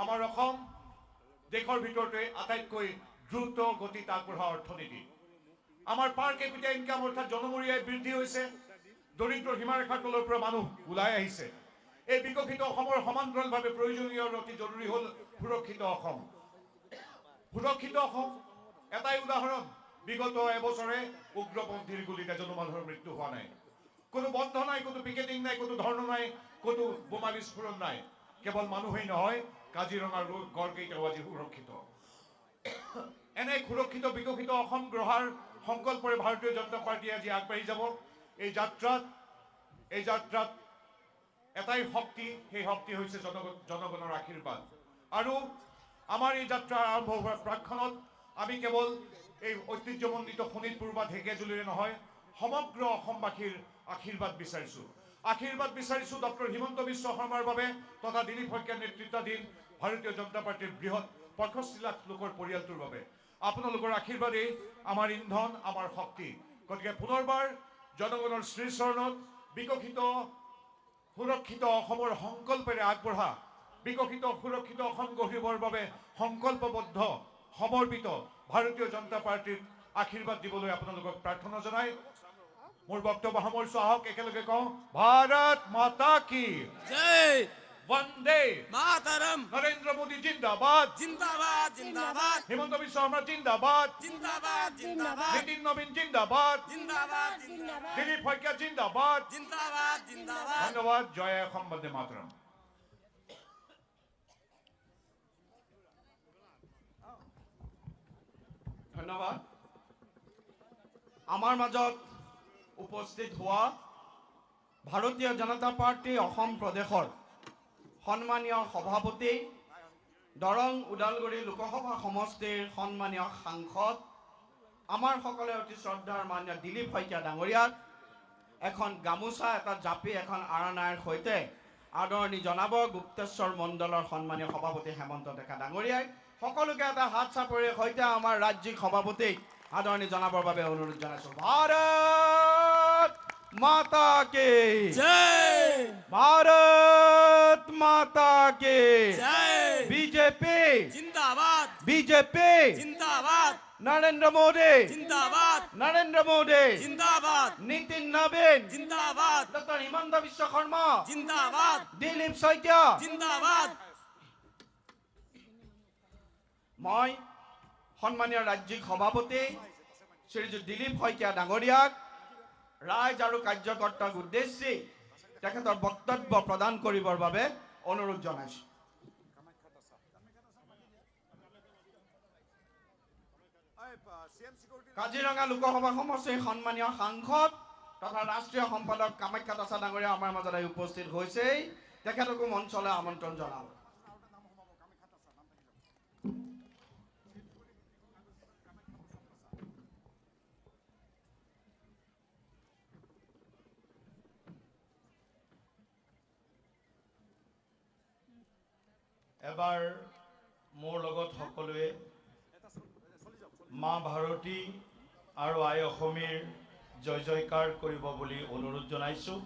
আমাৰ অসম দেশৰ ভিতৰতে আটাইতকৈ দ্ৰুত গতিত আগবঢ়া অৰ্থনীতি। আমাৰ পাৰ কেপিটা ইনকাম অৰ্থাৎ জনমূৰি বৃদ্ধি হৈছে। দৰিদ্ৰ সীমাৰেখাৰ তলৰ পৰা মানুহ ওলাই আহিছে। এই বিকশিত অসমৰ সমান্তৰালভাৱে প্ৰয়োজনীয় অতি জৰুৰী হ'ল সুৰক্ষিত অসম। সুৰক্ষিত অসম এটাই উদাহৰণ, বিগত এবছৰে উগ্ৰপন্থীৰ গুলীত এজনো মানুহৰ মৃত্যু হোৱা নাই। কোনো বন্ধ নাই, কোনো পিকেটিং নাই, কোনো ধৰ্ণ নাই, কোনো বোমা বিস্ফোৰণ নাই। কেৱল মানুহেই নহয়, কাজিৰঙাৰ গড়কেইটাও আজি সুৰক্ষিত। এনে সুৰক্ষিত বিকশিত অসম গঢ়াৰ সংকল্পৰে ভাৰতীয় জনতা পাৰ্টীয়ে আজি আগবাঢ়ি যাব। এই যাত্ৰাত এটাই শক্তি, সেই শক্তি হৈছে জনগণৰ আশীৰ্বাদ। আৰু আমাৰ এই যাত্ৰা আৰম্ভ হোৱাৰ প্ৰাকক্ষণত আমি কেৱল এই ঐতিহ্যমণ্ডিত শোণিতপুৰ বা ঢেকীয়াজুলিৰে নহয়, সমগ্ৰ অসমবাসীৰ আশীৰ্বাদ বিচাৰিছোঁ ডক্টৰ হিমন্ত বিশ্ব শৰ্মাৰ বাবে তথা দিলীপ শইকীয়াৰ নেতৃত্বাধীন ভাৰতীয় জনতা পাৰ্টীৰ বৃহৎ 65 লাখ লোকৰ পৰিয়ালটোৰ বাবে। আপোনালোকৰ আশীৰ্বাদেই আমাৰ ইন্ধন, আমাৰ শক্তি। গতিকে পুনৰবাৰ জনগণৰ শ্ৰীচৰণত বিকশিত সুৰক্ষিত অসমৰ সংকল্পেৰে আগবঢ়া, বিকশিত সুৰক্ষিত অসম গঢ়িবৰ বাবে সংকল্পবদ্ধ সমৰ্পিত ভাৰতীয় জনতা পাৰ্টীক আশীৰ্বাদ দিবলৈ আপোনালোকক প্ৰাৰ্থনা জনাই মোৰ বক্তব্য সামৰিছোঁ। আহক একেলগে কওঁ, ভাৰত মাতা কি জয়, বন্দে মাতৰম, নৰেন্দ্ৰ মোদী জিন্দাবাদ, জিন্দাবাদ জিন্দাবাদ, হিমন্ত বিশ্ব শৰ্মা জিন্দাবাদ, জিন্দাবাদ জিন্দাবাদ, নীতিন নবীন জিন্দাবাদ, জিন্দাবাদ জিন্দাবাদ, দিলীপ শইকীয়া জিন্দাবাদ, জিন্দাবাদ জিন্দাবাদ। ধন্যবাদ। জয় অসম, বন্দে মাতৰম। ধন্যবাদ। আমাৰ মাজত উপস্থিত হোৱা ভাৰতীয় জনতা পাৰ্টি অসম প্ৰদেশৰ সন্মানীয় সভাপতি, দৰং ওদালগুৰি লোকসভা সমষ্টিৰ সন্মানীয় সাংসদ, আমাৰ সকলে অতি শ্ৰদ্ধাৰ মান্য দিলীপ শইকীয়া ডাঙৰীয়াক এখন গামোচা, এটা জাপি, এখন আৰানাইৰ সৈতে আদৰণি জনাব গুপ্তেশ্বৰ মণ্ডলৰ সন্মানীয় সভাপতি হেমন্ত ডেকা ডাঙৰীয়াই। সকলোকে এটা হাত চাপৰিৰ সৈতে আমাৰ ৰাজ্যিক সভাপতিক আদৰণি জনাবৰ বাবে অনুৰোধ জনাইছোঁ। ভাৰত মাতা কি জয়, ভাৰত মাতা কি জয়, বিজেপি জিন্দাবাদ, বিজেপি জিন্দাবাদ, নরেন্দ্র মোদী জিন্দাবাদ, নরেন্দ্র মোদী জিন্দাবাদ, নীতিন নবীন জিন্দাবাদ, ডক্টর হিমন্ত বিশ্ব শর্মা জিন্দাবাদ, দিলীপ শইকীয়া জিন্দাবাদ। মই সন্মানীয় ৰাজ্যিক সভাপতি শ্ৰীযুত দিলীপ শইকীয়া ডাঙৰীয়াক ৰাইজ আৰু কাৰ্যকৰ্তাক উদ্দেশ্যি তেখেতৰ বক্তব্য প্ৰদান কৰিবৰ বাবে অনুৰোধ জনাইছোঁ। কাজিৰঙা লোকসভা সমষ্টিৰ সন্মানীয় সাংসদ তথা ৰাষ্ট্ৰীয় সম্পাদক কামাখ্যা দাসা ডাঙৰীয়া আমাৰ মাজত উপস্থিত হৈছেই, তেখেতকো মঞ্চলৈ আমন্ত্ৰণ জনাব। এবাৰ মোৰ লগত সকলোৱে মা ভাৰতী আৰু আই অসমীৰ জয় জয়কাৰ কৰিব বুলি অনুৰোধ জনাইছোঁ।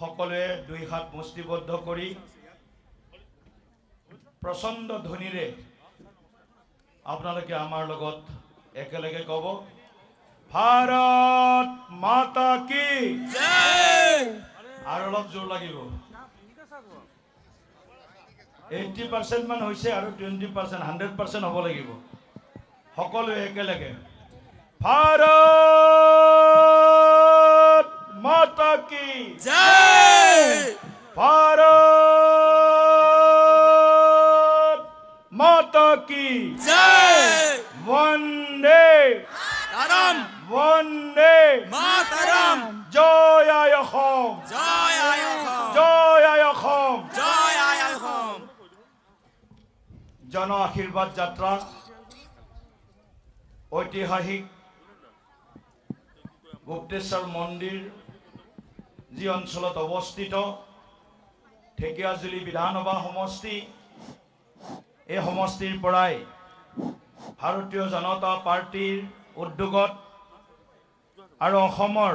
সকলোৱে দুই হাত মুষ্টিবদ্ধ কৰি প্ৰচণ্ড ধ্বনিৰে আপোনালোকে আমাৰ লগত একেলগে ক'ব, ভাৰত মাতা কি জয়। আৰু অলপ জোৰ লাগিব। 80% মান হৈছে আৰু 20%, 100% হ'ব লাগিব। সকলোৱে একেলগে ভাৰত মাতা কি জয়, ভাৰত মাতা কি জয়, বন্দে মাতৰম, বন্দে মাতৰম, জয় আই অসম, জয় আই অসম, জয় আই অসম, জয় আই অসম। জন আশীৰ্বাদ যাত্ৰা ঐতিহাসিক গুপ্তেশ্বৰ মন্দিৰ যি অঞ্চলত অৱস্থিত ঢেকীয়াজুলি বিধানসভা সমষ্টি, এই সমষ্টিৰ পৰাই ভাৰতীয় জনতা পাৰ্টীৰ উদ্যোগত আৰু অসমৰ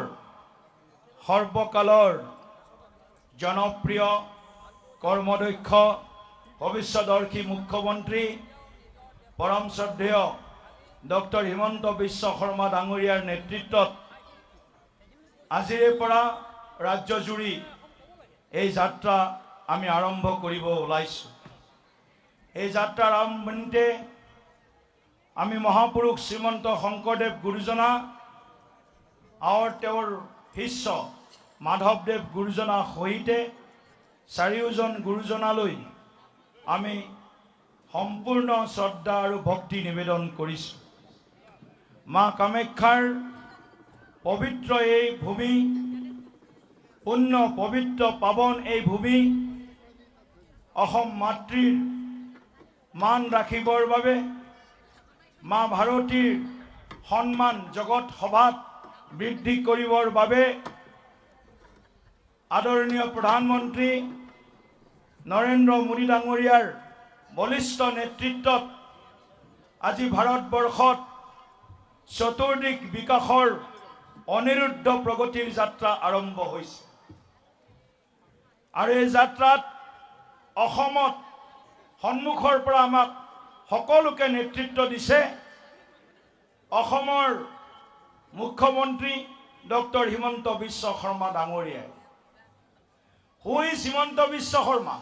সৰ্বকালৰ জনপ্ৰিয় কৰ্মদক্ষ ভৱিষ্যদৰ্শী মুখ্যমন্ত্ৰী পৰম শ্ৰদ্ধেয় ডক্টৰ হিমন্ত বিশ্ব শৰ্মা ডাঙৰীয়াৰ নেতৃত্বত আজিৰে পৰা ৰাজ্যজুৰি এই যাত্ৰা আমি আৰম্ভ কৰিব ওলাইছোঁ। এই যাত্ৰাৰ আৰম্ভণিতে আমি মহাপুৰুষ শ্ৰীমন্ত শংকৰদেৱ গুৰুজনা আৰু তেওঁৰ শিষ্য মাধৱদেৱ গুৰুজনাৰ সহিতে চাৰিওজন গুৰুজনালৈ আমি সম্পূৰ্ণ শ্ৰদ্ধা আৰু ভক্তি নিবেদন কৰিছোঁ। মা কামাখ্যাৰ পবিত্ৰ এই ভূমি, পুণ্য পবিত্ৰ পাৱন এই ভূমি অসম মাতৃৰ মান ৰাখিবৰ বাবে, মা ভাৰতীৰ সন্মান জগত সভাত বৃদ্ধি কৰিবৰ বাবে আদৰণীয় প্ৰধানমন্ত্ৰী নৰেন্দ্ৰ মোদী ডাঙৰীয়াৰ বলিষ্ঠ নেতৃত্বত আজি ভাৰতবৰ্ষত চতুৰ্দিশ বিকাশৰ অনিৰুদ্ধ প্ৰগতিৰ যাত্ৰা আৰম্ভ হৈছে। আৰু এই যাত্ৰাত অসমত সন্মুখৰ পৰা আমাক সকলোকে নেতৃত্ব দিছে অসমৰ মুখ্যমন্ত্ৰী ডক্টৰ হিমন্ত বিশ্ব শৰ্মা ডাঙৰীয়াই। Who is Himanta Biswa Sarma?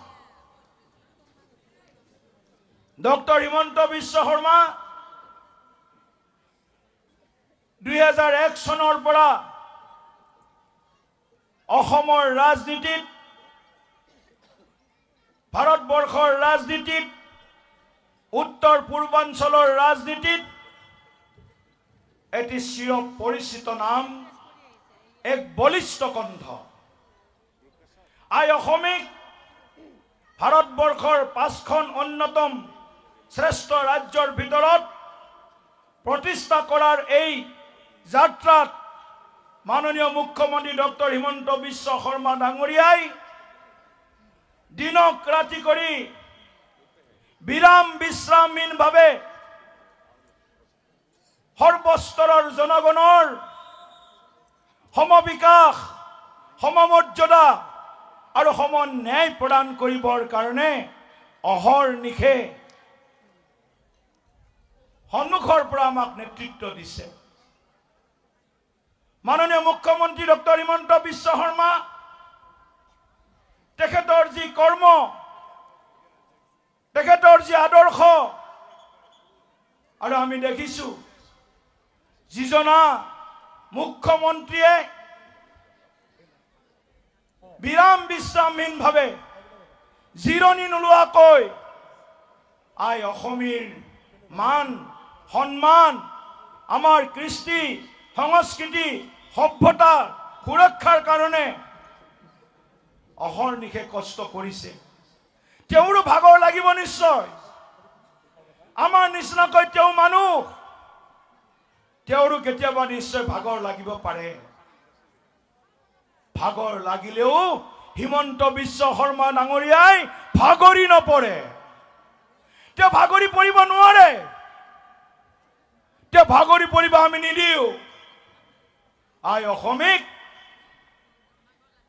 Doctor Himanta Biswa Sarma 2001 চনৰ পৰা অসমৰ ৰাজনীতিত, ভাৰতবৰ্ষৰ ৰাজনীতিত, উত্তৰ পূৰ্বাঞ্চলৰ ৰাজনীতিত এটি চিৰ পৰিচিত নাম, এক বলিষ্ঠ কণ্ঠ। আই অসমিক ভাৰতবৰ্ষৰ 5খন অন্যতম শ্ৰেষ্ঠ ৰাজ্যৰ ভিতৰত প্ৰতিষ্ঠা কৰাৰ এই যাত্ৰাত মাননীয় মুখ্যমন্ত্ৰী ডক্টৰ হিমন্ত বিশ্ব শৰ্মা ডাঙৰীয়াই দিনক ৰাতি কৰি বিৰাম বিশ্ৰামহীনভাৱে সৰ্বস্তৰৰ জনগণৰ সমবিকাশ, সমমৰ্যাদা আৰু সমন্যায় প্ৰদান কৰিবৰ কাৰণে অহৰ্নিশে সন্মুখৰ পৰা আমাক নেতৃত্ব দিছে। মাননীয় মুখ্যমন্ত্ৰী ডক্টৰ হিমন্ত বিশ্ব শৰ্মা তেখেতৰ যি কৰ্ম, তেখেতৰ যি আদৰ্শ, আৰু আমি দেখিছোঁ যিজনা মুখ্যমন্ত্ৰীয়ে বিৰাম বিশ্ৰামহীনভাৱে জিৰণি নোলোৱাকৈ আই অসমীৰ মান সন্মান, আমাৰ কৃষ্টি সংস্কৃতি সভ্যতা সুৰক্ষাৰ কাৰণে অহৰ্নিশে কষ্ট কৰিছে। তেওঁৰো ভাগৰ লাগিব নিশ্চয়। আমাৰ নিচিনাকৈ তেওঁ মানুহ, তেওঁৰো কেতিয়াবা নিশ্চয় ভাগৰ লাগিব পাৰে। ভাগৰ লাগিলেও হিমন্ত বিশ্ব শৰ্মা ডাঙৰীয়াই ভাগৰি নপৰে। তেওঁ ভাগৰি পৰিব নোৱাৰে। তেওঁ ভাগৰি পৰিব আমি নিদিওঁ। আই অসমীক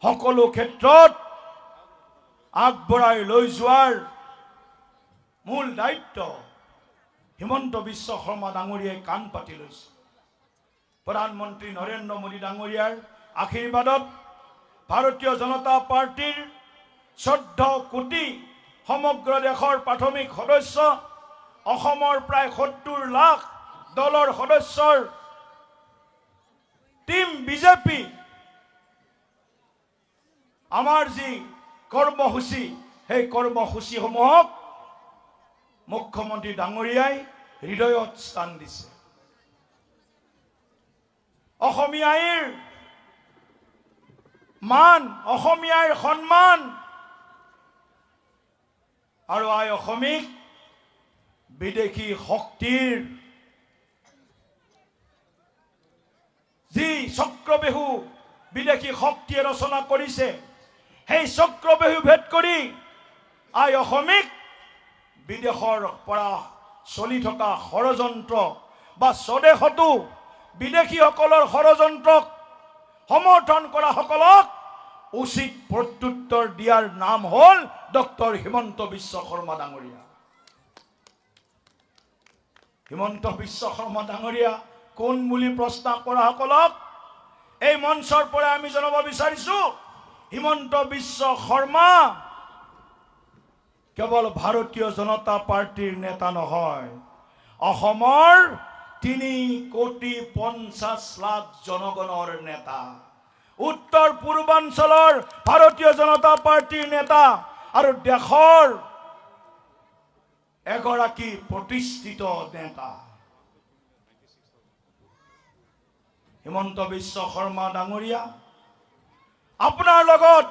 সকলো ক্ষেত্ৰত আগবঢ়াই লৈ যোৱাৰ মূল দায়িত্ব হিমন্ত বিশ্ব শৰ্মা ডাঙৰীয়াই কাণ পাতি লৈছে। প্ৰধানমন্ত্ৰী নৰেন্দ্ৰ মোদী ডাঙৰীয়াৰ আশীৰ্বাদত ভাৰতীয় জনতা পাৰ্টিৰ 14 কোটি সমগ্ৰ দেশৰ প্ৰাথমিক সদস্য, অসমৰ প্ৰায় 70 লাখ দলৰ সদস্যৰ টিম বিজেপি আমাৰ যি কৰ্মসূচী, সেই কৰ্মসূচীসমূহক মুখ্যমন্ত্ৰী ডাঙৰীয়াই হৃদয়ত স্থান দিছে। অসমীয়াৰ মান, অসমীয়াৰ সন্মান আৰু আই অসমীক বিদেশী শক্তিৰ যি চক্ৰবেহু বিদেশী শক্তিয়ে ৰচনা কৰিছে, সেই চক্ৰবেহু ভেদ কৰি আই অসমীক বিদেশৰ পৰা চলি থকা ষড়যন্ত্ৰ বা স্বদেশতো বিদেশীসকলৰ ষড়যন্ত্ৰক সমৰ্থন কৰা সকলক উচিত প্ৰত্যুত্তৰ দিয়াৰ নাম হ'ল ডক্টৰ হিমন্ত বিশ্ব শৰ্মা ডাঙৰীয়া। হিমন্ত বিশ্ব শৰ্মা ডাঙৰীয়া কোন বুলি প্ৰশ্ন কৰাসকলক এই মঞ্চৰ পৰা আমি জনাব বিচাৰিছো, হিমন্ত বিশ্ব শৰ্মা কেৱল ভাৰতীয় জনতা পাৰ্টিৰ নেতা নহয়, অসমৰ 3,50,00,000 জনগণৰ নেতা, উত্তৰ পূৰ্বাঞ্চলৰ ভাৰতীয় জনতা পাৰ্টিৰ নেতা আৰু দেশৰ এগৰাকী প্ৰতিষ্ঠিত নেতা। হিমন্ত বিশ্ব শৰ্মা ডাঙৰীয়া, আপোনাৰ লগত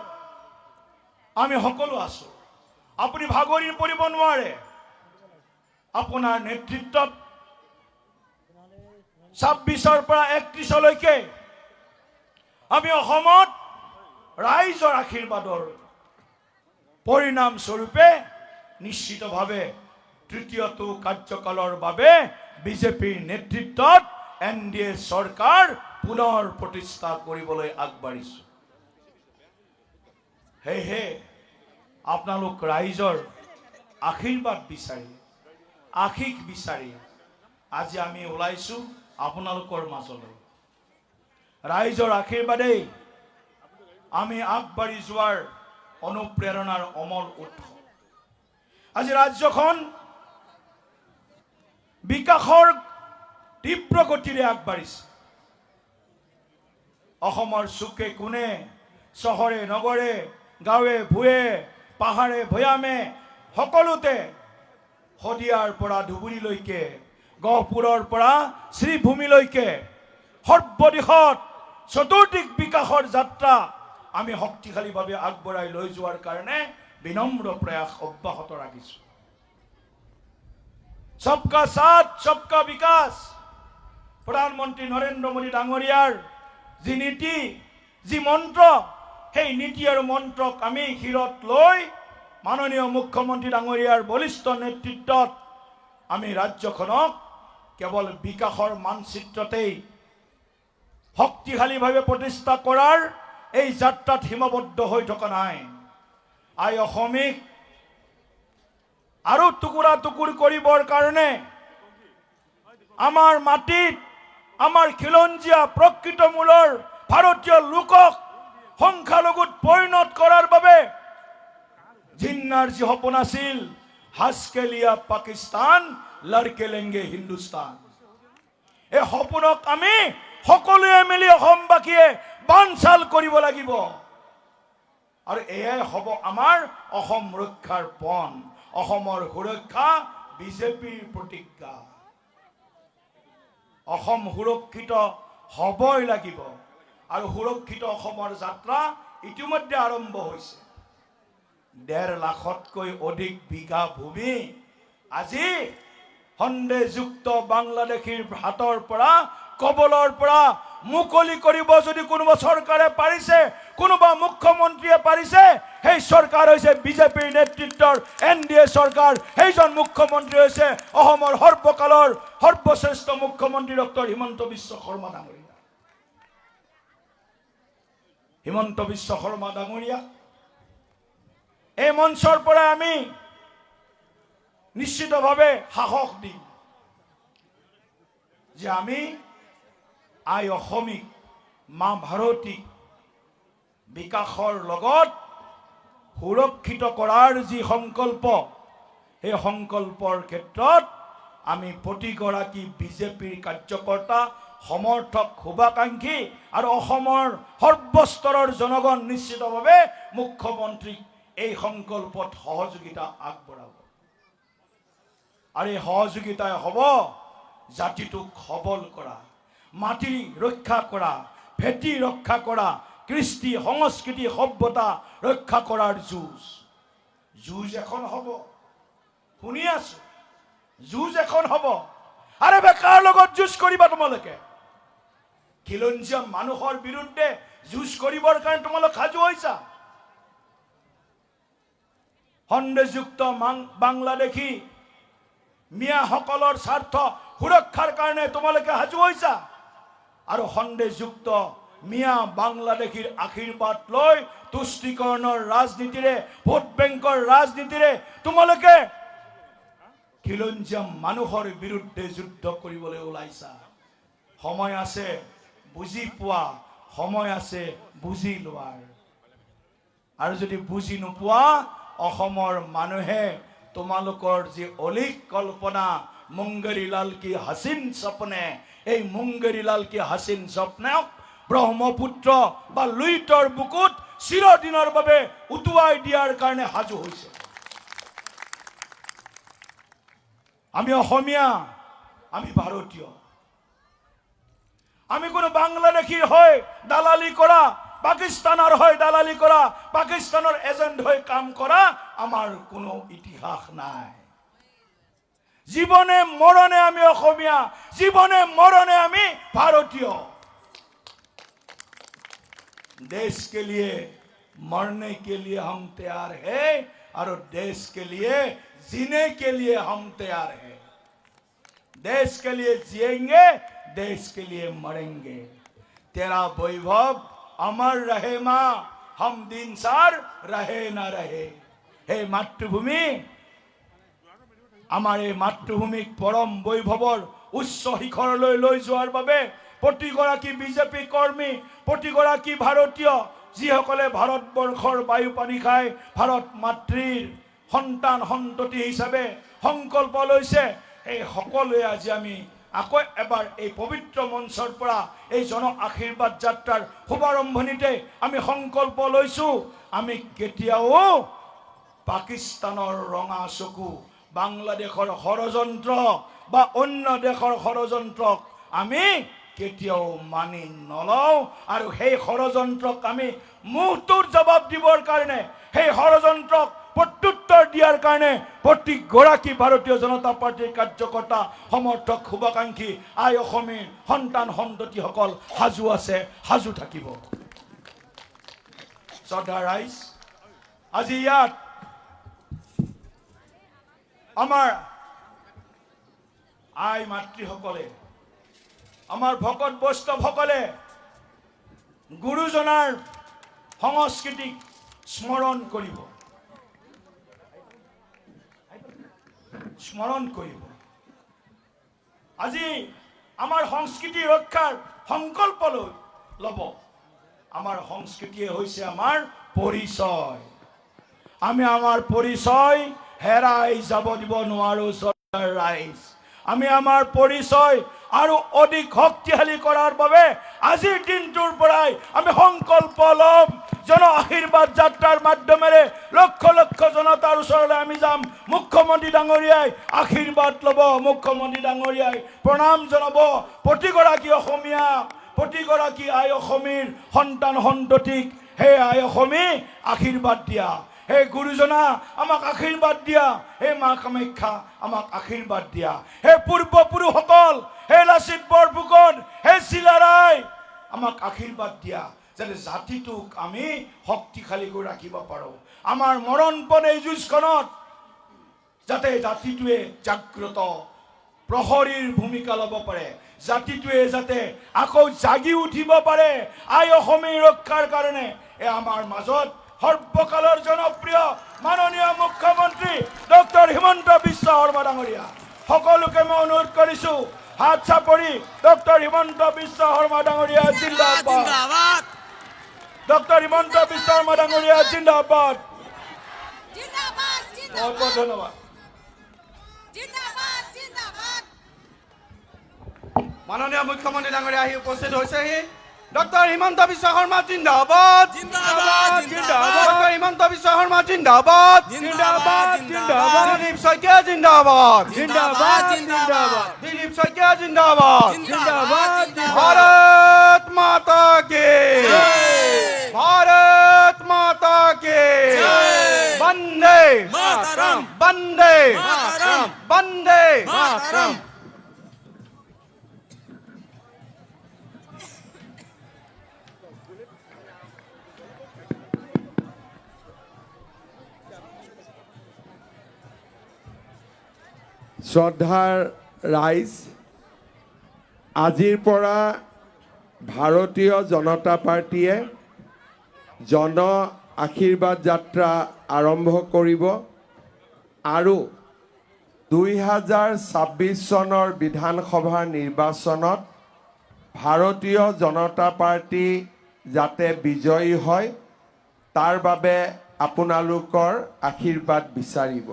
আমি সকলো আছো। আপুনি ভাগৰি পৰিব নোৱাৰে। আপোনাৰ নেতৃত্বত 26ৰ পৰা 31লৈকে আমি অসমত ৰাইজৰ আশীৰ্বাদৰ পৰিণাম স্বৰূপে নিশ্চিতভাৱে তৃতীয়টো কাৰ্যকালৰ বাবে বিজেপিৰ নেতৃত্বত NDA চৰকাৰ পুনৰ প্ৰতিষ্ঠা কৰিবলৈ আগবাঢ়িছো। সেয়েহে আপোনালোক ৰাইজৰ আশীৰ্বাদ বিচাৰি, আশীষ বিচাৰি আজি আমি ওলাইছো আপোনালোকৰ মাজলৈ। ৰাইজৰ আশীৰ্বাদেই আমি আগবাঢ়ি যোৱাৰ অনুপ্ৰেৰণাৰ অমল উৎস। আজি ৰাজ্যখন বিকাশৰ তীব্ৰ গতিৰে আগবাঢ়িছে। অসমৰ চুকে কোণে, চহৰে নগৰে, গাঁৱে ভূঞে, পাহাৰে ভৈয়ামে সকলোতে শদিয়াৰ পৰা ধুবুৰীলৈকে, গহপুৰৰ পৰা শ্ৰীভূমিলৈকে সৰ্বদিশত চতুৰ্দিশ বিকাশৰ যাত্ৰা আমি শক্তিশালীভাৱে আগবঢ়াই লৈ যোৱাৰ কাৰণে বিনম্ৰ প্ৰয়াস অব্যাহত ৰাখিছো। সবকা সাথ সবকা বিকাশ, প্ৰধানমন্ত্ৰী নৰেন্দ্ৰ মোদী ডাঙৰীয়াৰ যি নীতি, যি মন্ত্ৰ, সেই নীতি আৰু মন্ত্ৰক আমি শিৰত লৈ মাননীয় মুখ্যমন্ত্ৰী ডাঙৰীয়াৰ বলিষ্ঠ নেতৃত্বত আমি ৰাজ্যখনক কেৱল বিকাশৰ মানচিত্ৰতেই শক্তিশালীভাৱে প্ৰতিষ্ঠা কৰাৰ এই যাত্ৰাত সীমাবদ্ধ হৈ থকা নাই। আই অসমীক আৰু টুকুৰা টুকুৰ কৰিবৰ কাৰণে আমাৰ মাটিত আমাৰ খিলঞ্জীয়া প্ৰকৃত মূলৰ ভাৰতীয় লোকক সংখ্যালঘুত পৰিণত কৰাৰ বাবে জিন্নাৰ যি সপোন আছিল, হাজকে লিয়া পাকিস্তান লড়কে লেংগে হিন্দুস্তান, এই সপোনক আমি সকলোৱে মিলি অসমবাসীয়ে বানচাল কৰিব লাগিব। আৰু এয়াই হ'ব আমাৰ অসম ৰক্ষাৰ পণ, অসমৰ সুৰক্ষা বিজেপিৰ প্ৰতিজ্ঞা। অসম সুৰক্ষিত হ'বই লাগিব আৰু সুৰক্ষিত অসমৰ যাত্ৰা ইতিমধ্যে আৰম্ভ হৈছে। 1.5 লাখতকৈ অধিক বিঘা ভূমি আজি সন্দেহযুক্ত বাংলাদেশীৰ হাতৰ পৰা, কবলৰ পৰা মুকলি কৰিব যদি কোনোবা চৰকাৰে পাৰিছে, কোনোবা মুখ্যমন্ত্ৰীয়ে পাৰিছে, সেই চৰকাৰ হৈছে বিজেপিৰ নেতৃত্বৰ NDA চৰকাৰ। সেইজন মুখ্যমন্ত্ৰী হৈছে অসমৰ সৰ্বকালৰ সৰ্বশ্ৰেষ্ঠ মুখ্যমন্ত্ৰী ডক্টৰ হিমন্ত বিশ্ব শৰ্মা ডাঙৰীয়া। হিমন্ত বিশ্ব শৰ্মা ডাঙৰীয়া এই মঞ্চৰ পৰা আমি নিশ্চিতভাৱে সাহস দিম যে আমি আই অসমীক, মা ভাৰতীক বিকাশৰ লগত সুৰক্ষিত কৰাৰ যি সংকল্প, সেই সংকল্পৰ ক্ষেত্ৰত আমি প্ৰতিগৰাকী বিজেপিৰ কাৰ্যকৰ্তা, সমৰ্থক, শুভাকাংক্ষী আৰু অসমৰ সৰ্বস্তৰৰ জনগণ নিশ্চিতভাৱে মুখ্যমন্ত্ৰীক এই সংকল্পত সহযোগিতা আগবঢ়াব। আৰু এই সহযোগিতাই হ'ব জাতিটোক সবল কৰা, মাটি ৰক্ষা কৰা, ভেটি ৰক্ষা কৰা, কৃষ্টি সংস্কৃতি সভ্যতা ৰক্ষা কৰাৰ যুঁজ। যুঁজ এখন হ'ব, শুনি আছো, যুঁজ এখন হ'ব। আৰে কাৰ লগত যুঁজ কৰিবা তোমালোকে? খিলঞ্জীয়া মানুহৰ বিৰুদ্ধে যুঁজ কৰিবৰ কাৰণে তোমালোক সাজু হৈছা? সন্দেহযুক্ত বাংলাদেশী মিয়াসকলৰ স্বাৰ্থ সুৰক্ষাৰ কাৰণে তোমালোকে সাজু হৈছা? আৰু সন্দেহযুক্ত মিয়া বাংলাদেশীৰ আশীৰ্বাদ লৈ তুষ্টিকৰণৰ ৰাজনীতিৰে, ভোট বেংকৰ ৰাজনীতিৰে তোমালোকে খিলঞ্জীয়া মানুহৰ বিৰুদ্ধে যুদ্ধ কৰিবলৈ ওলাইছা। সময় আছে বুজি পোৱা, সময় আছে বুজি লোৱাৰ। আৰু যদি বুজি নোপোৱা, অসমৰ মানুহে তোমালোকৰ যি অলিক কল্পনা, মুংগেৰীলাল কি হাসিন সপনে, এই মুংগেৰীলাল কি হাসিন স্বপ্নক ব্ৰহ্মপুত্ৰ বা লুইতৰ বুকুত চিৰদিনৰ বাবে উটুৱাই দিয়াৰ কাৰণে সাজু হৈছে। আমি অসমীয়া, আমি ভাৰতীয়। আমি কোনো বাংলাদেশীৰ হৈ দালালি কৰা, পাকিস্তানৰ হৈ দালালি কৰা, পাকিস্তানৰ এজেণ্ট হৈ কাম কৰা আমাৰ কোনো ইতিহাস নাই। জীবনে মরণে আমি অসমীয়া, জীবনে মরণে আমি ভারতীয়। देश के लिए मरने के लिए हम तैयार हैं और देश के लिए जीने के लिए हम तैयार हैं। देश के लिए जिएंगे, देश के लिए मरेंगे। तेरा वैभव अमर रहे माँ, हम दिनसार रहे ना रहे। हे मातृभूमि, আমাৰ এই মাতৃভূমিক পৰম বৈভৱৰ উচ্চ শিখৰলৈ লৈ যোৱাৰ বাবে প্ৰতিগৰাকী বিজেপি কৰ্মী, প্ৰতিগৰাকী ভাৰতীয় যিসকলে ভাৰতবৰ্ষৰ বায়ু পানী খাই ভাৰত মাতৃৰ সন্তান সন্ততি হিচাপে সংকল্প লৈছে, এই সকলোৱে আজি আমি আকৌ এবাৰ এই পবিত্ৰ মঞ্চৰ পৰা এই জন আশীৰ্বাদ যাত্ৰাৰ শুভাৰম্ভণিতে আমি সংকল্প লৈছো, আমি কেতিয়াও পাকিস্তানৰ ৰঙা চকু, বাংলাদেশৰ ষড়যন্ত্ৰ বা অন্য দেশৰ ষড়যন্ত্ৰক আমি কেতিয়াও মানি নলওঁ। আৰু সেই ষড়যন্ত্ৰক আমি মুহূৰ্তৰ জবাব দিবৰ কাৰণে, সেই ষড়যন্ত্ৰক প্ৰত্যুত্তৰ দিয়াৰ কাৰণে প্ৰতিগৰাকী ভাৰতীয় জনতা পাৰ্টিৰ কাৰ্যকৰ্তা, সমৰ্থক, শুভাকাংক্ষী, আই অসমীৰ সন্তান সন্ততিসকল সাজু আছে, সাজু থাকিব। শ্ৰদ্ধা ৰাইজ, আজি ইয়াত আমাৰ আই মাতৃসকলে, আমাৰ ভকত বৈষ্ণৱসকলে গুৰুজনাৰ সংস্কৃতিক স্মৰণ কৰিব, স্মৰণ কৰিব। আজি আমাৰ সংস্কৃতি ৰক্ষাৰ সংকল্প ল'ব। আমাৰ সংস্কৃতিয়ে হৈছে আমাৰ পৰিচয়। আমি আমাৰ পৰিচয় হেৰাই যাব দিব নোৱাৰো। শ্ৰদ্ধাৰ ৰাইজ, আমি আমাৰ পৰিচয় আৰু অধিক শক্তিশালী কৰাৰ বাবে আজিৰ দিনটোৰ পৰাই আমি সংকল্প ল'ম। জন আশীৰ্বাদ যাত্ৰাৰ মাধ্যমেৰে লক্ষ লক্ষ জনতাৰ ওচৰলৈ আমি যাম। মুখ্যমন্ত্ৰী ডাঙৰীয়াই আশীৰ্বাদ ল'ব, মুখ্যমন্ত্ৰী ডাঙৰীয়াই প্ৰণাম জনাব প্ৰতিগৰাকী অসমীয়া, প্ৰতিগৰাকী আই অসমীৰ সন্তান সন্ততিক। হে আই অসমী, আশীৰ্বাদ দিয়া। হে গুৰুজনা, আমাক আশীৰ্বাদ দিয়া। হে মা কামাখ্যা, আমাক আশীৰ্বাদ দিয়া। হে পূৰ্বপুৰুষসকল, হে লাচিত বৰফুকন, হে চিলাৰায়, আমাক আশীৰ্বাদ দিয়া, যাতে জাতিটোক আমি শক্তিশালী কৰি ৰাখিব পাৰোঁ। আমাৰ মৰণপণ এই যুঁজখনত যাতে জাতিটোৱে জাগ্ৰত প্ৰহৰীৰ ভূমিকা ল'ব পাৰে, জাতিটোৱে যাতে আকৌ জাগি উঠিব পাৰে আই অসমী ৰক্ষাৰ কাৰণে। আমাৰ মাজত সৰ্বকালৰ জনপ্ৰিয় মাননীয় মুখ্যমন্ত্ৰী ডক্টৰ হিমন্ত বিশ্ব শৰ্মা ডাঙৰীয়া, সকলোকে মই অনুৰোধ কৰিছো, হাত চাপৰি ডক্টৰ হিমন্ত বিশ্ব শৰ্মা ডাঙৰীয়া জিন্দাবাদ। ডক্টৰ হিমন্ত বিশ্ব শৰ্মা ডাঙৰীয়া জিন্দাবাদ। বহুত বহুত ধন্যবাদ। মাননীয় মুখ্যমন্ত্ৰী ডাঙৰীয়া আহি উপস্থিত হৈছেহি। ডক্টৰ হিমন্ত বিশ্ব শৰ্মা জিন্দাবাদ, জিন্দাবাদ, জিন্দাবাদ। ডক্টৰ হিমন্ত বিশ্ব শৰ্মা জিন্দাবাদ, জিন্দাবাদ, জিন্দাবাদ। দিলীপ শইকীয়া জিন্দাবাদ, জিন্দাবাদ, জিন্দাবাদ। দিলীপ শইকীয়া জিন্দাবাদ, জিন্দাবাদ। ভাৰত মাতা কি জয়, ভাৰত মাতা কি জয়। বন্দে মাতৰম, বন্দে মাতৰম, বন্দে মাতৰম। শ্ৰদ্ধাৰ ৰাইজ, আজিৰ পৰা ভাৰতীয় জনতা পাৰ্টীয়ে জন আশীৰ্বাদ যাত্ৰা আৰম্ভ কৰিব আৰু 2026 চনৰ বিধানসভাৰ নিৰ্বাচনত ভাৰতীয় জনতা পাৰ্টি যাতে বিজয়ী হয় তাৰ বাবে আপোনালোকৰ আশীৰ্বাদ বিচাৰিব।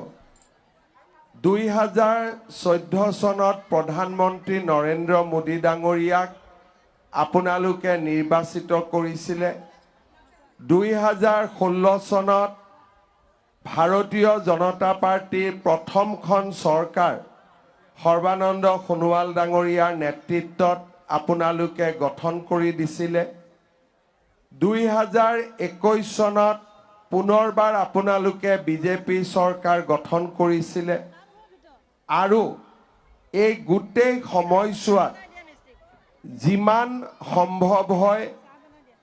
2014 চনত প্ৰধানমন্ত্ৰী নৰেন্দ্ৰ মোদী ডাঙৰীয়াক আপোনালোকে নিৰ্বাচিত কৰিছিলে। 2016 চনত ভাৰতীয় জনতা পাৰ্টিৰ প্ৰথমখন চৰকাৰ সৰ্বানন্দ সোণোৱাল ডাঙৰীয়াৰ নেতৃত্বত আপোনালোকে গঠন কৰি দিছিলে। 2021 চনত পুনৰবাৰ আপোনালোকে বিজেপি চৰকাৰ গঠন কৰিছিলে আৰু এই গোটেই সময়ছোৱাত যিমান সম্ভৱ হয়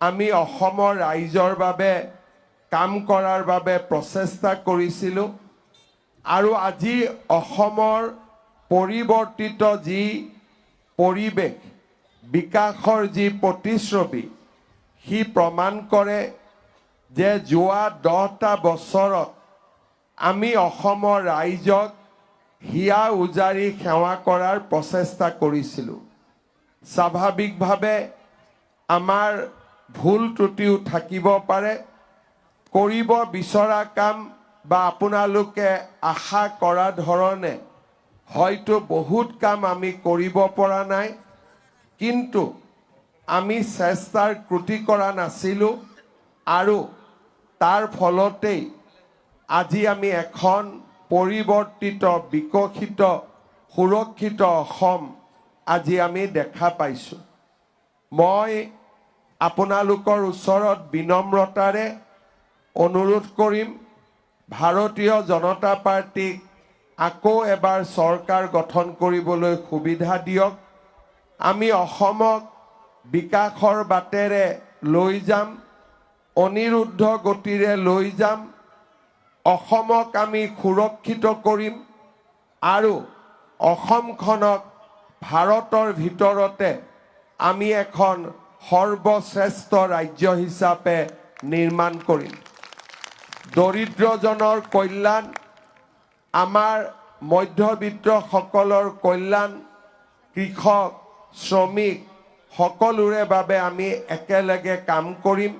আমি অসমৰ ৰাইজৰ বাবে কাম কৰাৰ বাবে প্ৰচেষ্টা কৰিছিলোঁ আৰু আজি অসমৰ পৰিৱৰ্তিত যি পৰিৱেশ বিকাশৰ যি প্ৰতিচ্ছবি সি প্ৰমাণ কৰে যে যোৱা 10টা বছৰত আমি অসমৰ ৰাইজক হিয়া উজাৰি সেৱা কৰাৰ প্ৰচেষ্টা কৰিছিলোঁ। স্বাভাৱিকভাৱে আমাৰ ভুল ত্ৰুটিও থাকিব পাৰে, কৰিব বিচৰা কাম বা আপোনালোকে আশা কৰা ধৰণে হয়তো বহুত কাম আমি কৰিব পৰা নাই, কিন্তু আমি চেষ্টাৰ ত্ৰুটি কৰা নাছিলোঁ আৰু তাৰ ফলতেই আজি আমি এখন পৰিৱৰ্তিত বিকশিত সুৰক্ষিত অসম আজি আমি দেখা পাইছোঁ। মই আপোনালোকৰ ওচৰত বিনম্ৰতাৰে অনুৰোধ কৰিম ভাৰতীয় জনতা পাৰ্টিক আকৌ এবাৰ চৰকাৰ গঠন কৰিবলৈ সুবিধা দিয়ক। আমি অসমক বিকাশৰ বাটেৰে লৈ যাম, অনিৰুদ্ধ গতিৰে লৈ যাম, অসমক আমি সুৰক্ষিত কৰিম আৰু অসমখনক ভাৰতৰ ভিতৰতে আমি এখন সৰ্বশ্ৰেষ্ঠ ৰাজ্য হিচাপে নিৰ্মাণ কৰিম। দৰিদ্ৰজনৰ কল্যাণ, আমাৰ মধ্যবিত্তসকলৰ কল্যাণ, কৃষক শ্ৰমিক সকলোৰে বাবে আমি একেলগে কাম কৰিম।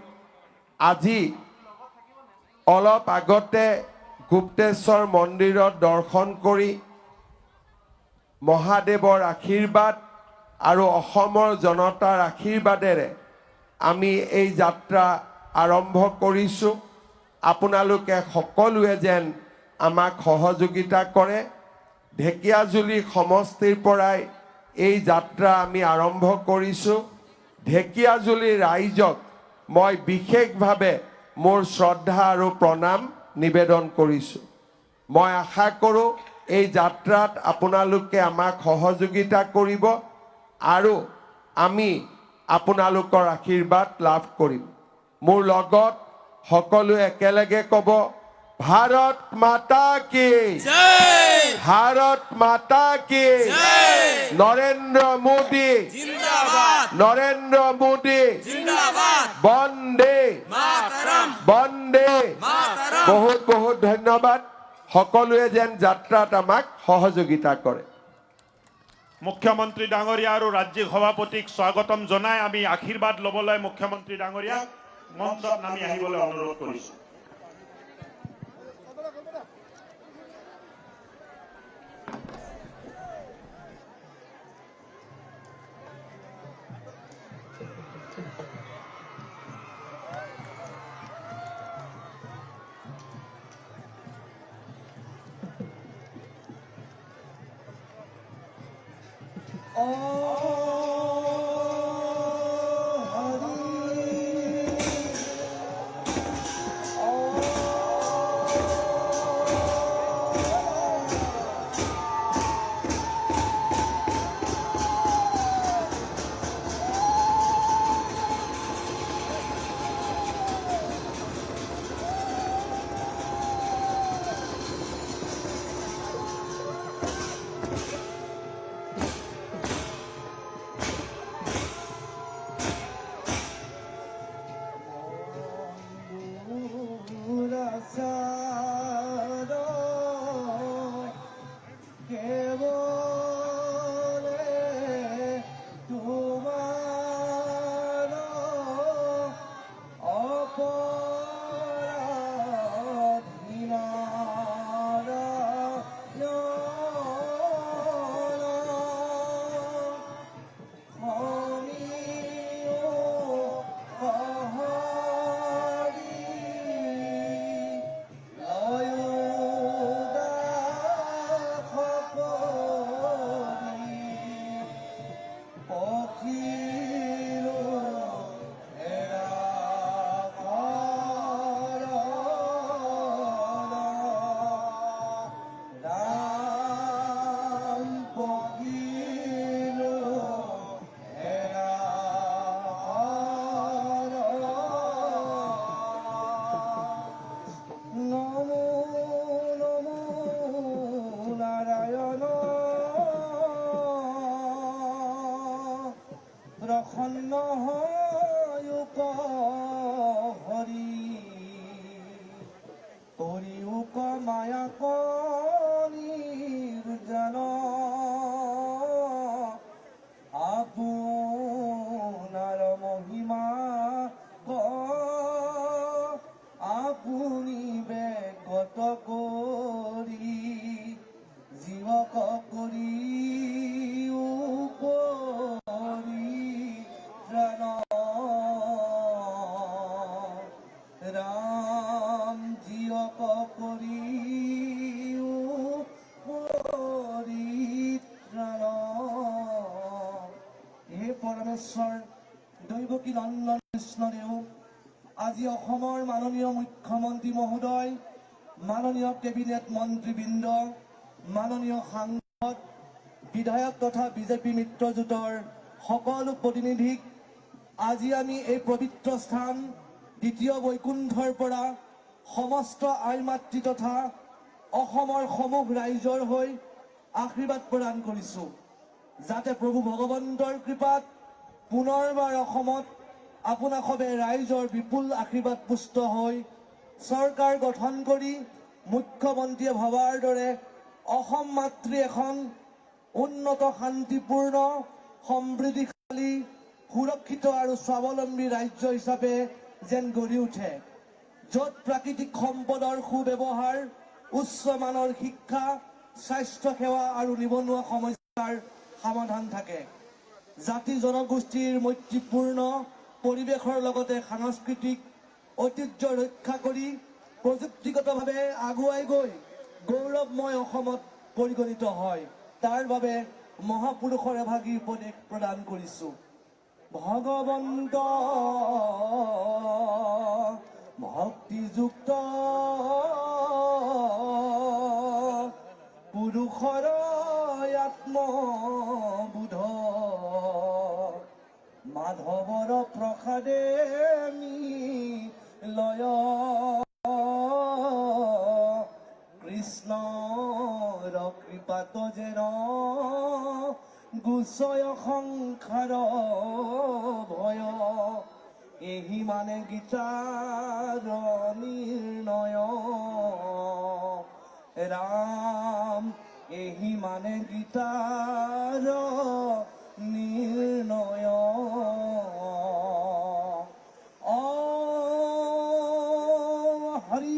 আজি অলপ আগতে গুপ্তেশ্বৰ মন্দিৰত দৰ্শন কৰি মহাদেৱৰ আশীৰ্বাদ আৰু অসমৰ জনতাৰ আশীৰ্বাদেৰে আমি এই যাত্ৰা আৰম্ভ কৰিছোঁ। আপোনালোকে সকলোৱে যেন আমাক সহযোগিতা কৰে। ঢেকীয়াজুলি সমষ্টিৰ পৰাই এই যাত্ৰা আমি আৰম্ভ কৰিছোঁ। ঢেকীয়াজুলি ৰাইজক মই বিশেষভাৱে মোৰ শ্ৰদ্ধা আৰু প্ৰণাম নিবেদন কৰিছোঁ। মই আশা কৰোঁ এই যাত্ৰাত আপোনালোকে আমাক সহযোগিতা কৰিব আৰু আমি আপোনালোকৰ আশীৰ্বাদ লাভ কৰিম। মোৰ লগত সকলোৱে একেলগে ক'ব, ভাৰত মাতা কি জয়, ভাৰত মাতা কি জয়, নৰেন্দ্ৰ মোদী জিন্দাবাদ, নৰেন্দ্ৰ মোদী জিন্দাবাদ, বন্দে মাতৰম, বন্দে মাতৰম। বহুত বহুত ধন্যবাদ। সকলোৱে যেন যাত্ৰাত আমাক সহযোগিতা কৰে। মুখ্যমন্ত্ৰী ডাঙৰীয়া আৰু ৰাজ্যিক সভাপতিক স্বাগতম জনাই আমি আশীৰ্বাদ ল'বলৈ মুখ্যমন্ত্ৰী ডাঙৰীয়াক মঞ্চত নামি আহিবলৈ অনুৰোধ কৰিছোঁ। দেৱকী নন্দন কৃষ্ণদেৱ আজি অসমৰ মাননীয় মুখ্যমন্ত্ৰী মহোদয়, মাননীয় কেবিনেট মন্ত্ৰীবৃন্দ, মাননীয় সাংসদ, বিধায়ক তথা বিজেপি মিত্ৰজোঁটৰ সকলো প্ৰতিনিধিক আজি আমি এই পবিত্ৰ স্থান দ্বিতীয় বৈকুণ্ঠৰ পৰা সমস্ত আই মাতৃ তথা অসমৰ সমূহ ৰাইজৰ হৈ আশীৰ্বাদ প্ৰদান কৰিছোঁ, যাতে প্ৰভু ভগৱন্তৰ কৃপাত পুনৰবাৰ অসমত আপোনাসৱে ৰাইজৰ বিপুল আশীৰ্বাদ পুষ্ট হৈ চৰকাৰ গঠন কৰি মুখ্যমন্ত্ৰীয়ে ভবাৰ দৰে অসম মাতৃ এখন উন্নত, শান্তিপূৰ্ণ, সমৃদ্ধিশালী, সুৰক্ষিত আৰু স্বাৱলম্বী ৰাজ্য হিচাপে যেন গঢ়ি উঠে, য'ত প্ৰাকৃতিক সম্পদৰ সুব্যৱহাৰ, উচ্চ মানৰ শিক্ষা, স্বাস্থ্য সেৱা আৰু নিবনুৱা সমস্যাৰ সমাধান থাকে। জাতি জনগোষ্ঠীৰ মৈত্ৰীপূৰ্ণ পৰিৱেশৰ লগতে সাংস্কৃতিক ঐতিহ্য ৰক্ষা কৰি প্ৰযুক্তিগতভাৱে আগুৱাই গৈ গৌৰৱময় অসমত পৰিগণিত হয়। তাৰ বাবে মহাপুৰুষৰ এভাগী উপদেশ প্ৰদান কৰিছোঁ। ভগৱন্ত ভক্তিযুক্ত পুৰুষৰ আত্মবোধ মাধৱৰ প্ৰসাদে লয় কৃষ্ণৰ কৃপাত যেন গুচয় সংসাৰ ভয় এহি মানে গীতাৰ নিৰ্ণয় ৰাম এহি মানে গীতাৰ নিৰ্ণয় হৰি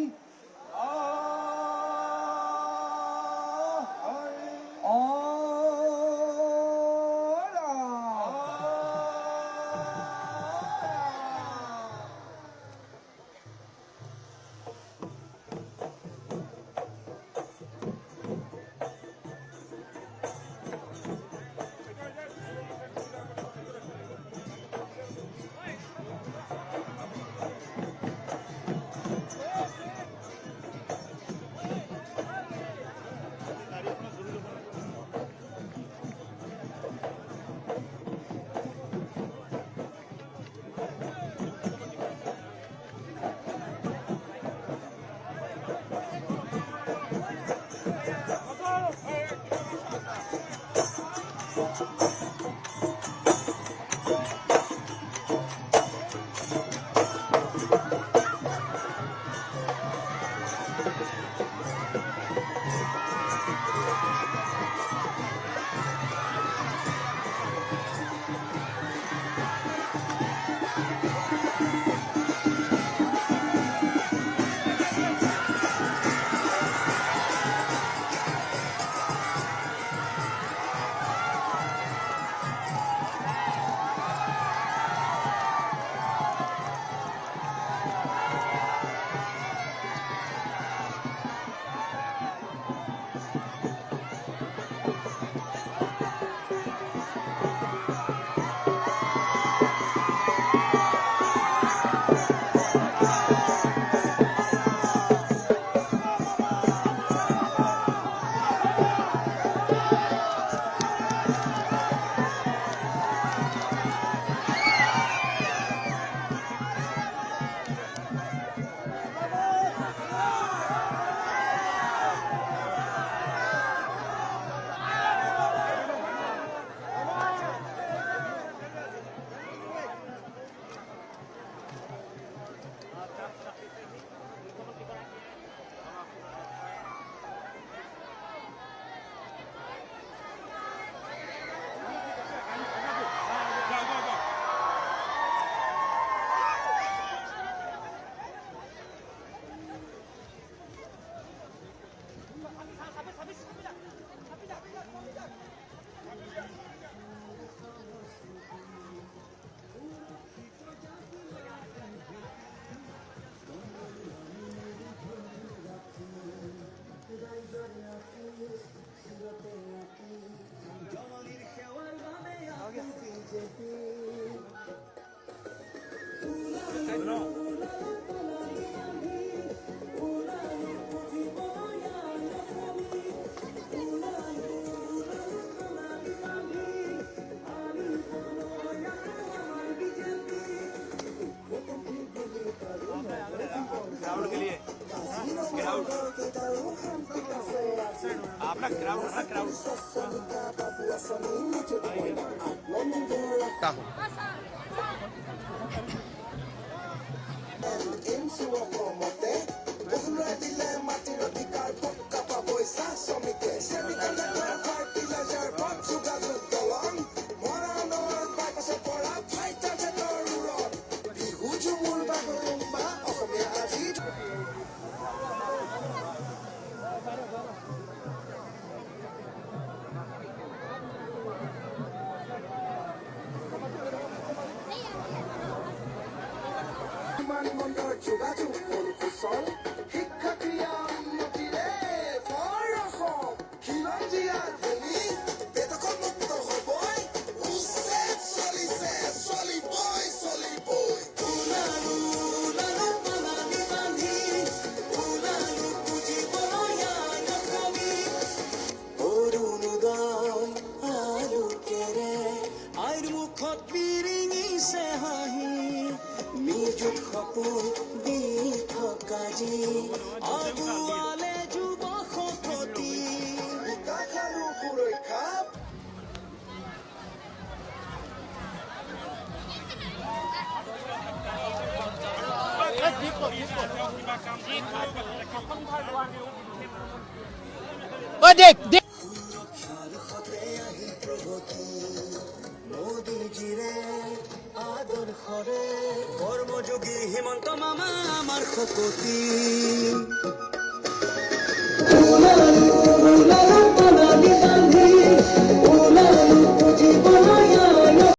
বিমানবন্দৰ যোগাযোগ হল কুশল শিক্ষা ক্ৰিয়া উন্নতিৰে ভৰ অসম খিলঞ্জীয়াৰ ভূমি বেদখল মুক্ত হ'বই উচ্ছেদ চলিছে চলিবই চলিবই ওলালো ওলালো মানানি বান্ধি ওলালো বুজিবলৈ অসমী অৰুণোদয় আলোকেৰে আইৰ মুখত বিৰিঙিছে হাঁহি নিযুত সপোন দি থকা যি আগুৱালে যুৱ শক্তি বিকাশ আৰু সুৰক্ষা সুৰক্ষাৰ সতে আহি প্ৰগতি মোদীজীৰে আদৰ্শৰে কৰ্মযোগী হিমন্ত মামা আমাৰ শকতি